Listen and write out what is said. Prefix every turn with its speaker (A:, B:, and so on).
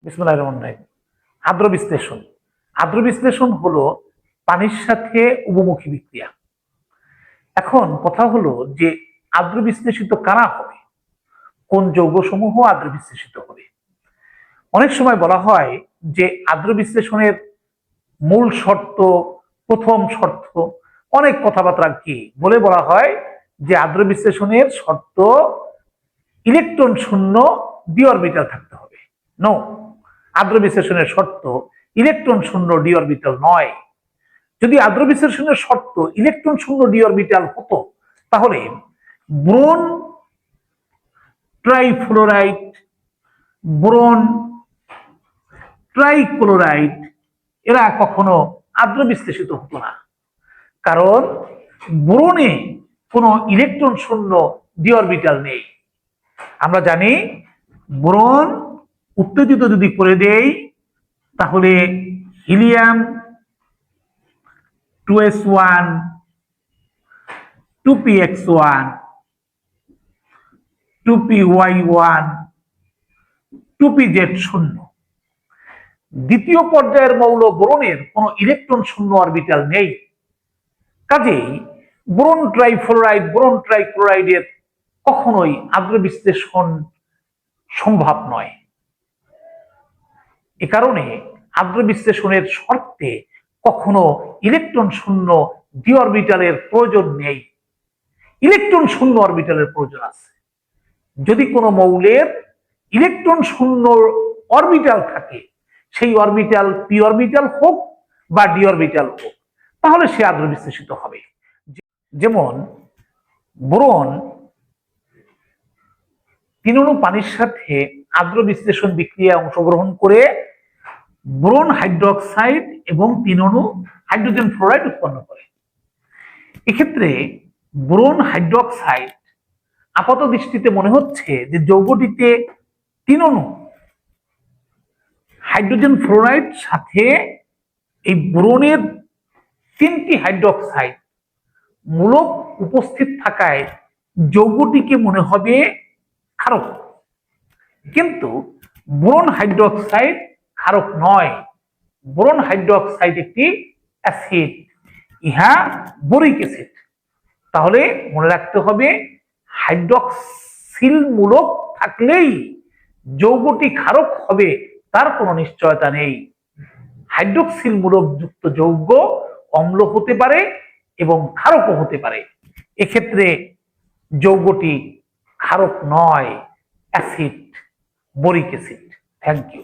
A: বিসমিল্লাহির রহমানির রহিম। আর্দ্র বিশ্লেষণ। আর্দ্র বিশ্লেষণ হলো পানির সাথে উভমুখী বিক্রিয়া। এখন কথা হলো যে আর্দ্র বিশ্লেষিত কারা হবে, কোন যৌগসমূহ আর্দ্র বিশ্লেষিত হবে। অনেক সময় বলা হয় যে আর্দ্র বিশ্লেষণের মূল শর্ত, প্রথম শর্ত, অনেক কথাবার্তা কি বলে বলা হয় যে আর্দ্র বিশ্লেষণের শর্ত ইলেকট্রন শূন্য ডি অরবিটাল থাকতে হবে। নো, আর্দ্র বিশ্লেষণের শর্ত ইলেকট্রন শূন্য ডি অরবিটাল নয়। যদি আর্দ্র বিশ্লেষণের শর্ত ইলেকট্রন শূন্য ডি অরবিটাল হতো তাহলে বোরন ট্রাইফ্লোরাইড, বোরন ট্রাইক্লোরাইড এরা কখনো আর্দ্র বিশ্লেষিত হতো না, কারণ বোরনে কোনো ইলেকট্রন শূন্য ডি অরবিটাল নেই। আমরা জানি বোরন উত্তেজিত যদি করে দেই তাহলে helium 2s1 2px1 2py1 2pz শূন্য। দ্বিতীয় পর্যায়ের মৌল বোরনের কোনো ইলেকট্রন শূন্য অরবিটাল নেই, কাজেই বোরন ট্রাইফ্লোরাইড, বোরন ট্রাইক্লোরাইডের কখনোই আর্দ্র বিশ্লেষণ সম্ভব নয়। এ কারণে আর্দ্র বিশ্লেষণের শর্তে কখনো ইলেকট্রন শূন্য ডি অরবিটালের প্রয়োজন নেই, ইলেকট্রন শূন্য অরবিটালের প্রয়োজন আছে। যদি কোনো মৌলের ইলেকট্রন শূন্য অরবিটাল থাকে, সেই অরবিটাল পি অরবিটাল হোক বা ডি অরবিটাল হোক, তাহলে সে আর্দ্র বিশ্লেষিত হবে। যেমন বোরন 3 অণু পানির সাথে আর্দ্র বিশ্লেষণ বিক্রিয়ায় অংশগ্রহণ করে বোরন হাইড্রোক্সাইড এবং 3 অণু হাইড্রোজেন ফ্লোরাইড উৎপন্ন করে। এক্ষেত্রে বোরন হাইড্রোক্সাইড আপাত দৃষ্টিতে মনে হচ্ছে যে যৌগটিতে 3 অণু হাইড্রোজেন ফ্লোরাইড সাথে এই বোরনের 3টি হাইড্রোক্সাইড মূলক উপস্থিত থাকায় যৌগটিকে মনে হবে ক্ষারক, কিন্তু বোরন হাইড্রোক্সাইড ক্ষারক নয়। বোরন হাইড্রোক্সাইড একটি অ্যাসিড, ইহা বোরিক অ্যাসিড। তাহলে মনে রাখতে হবে হাইড্রক্সিল মূলক থাকলেই যৌগটি ক্ষারক হবে তার কোনো নিশ্চয়তা নেই। হাইড্রক্সিল মূলক যুক্ত যৌগ অম্ল হতে পারে এবং ক্ষারকও হতে পারে। এক্ষেত্রে যৌগটি ক্ষারক নয়, acid, boric acid. Thank you.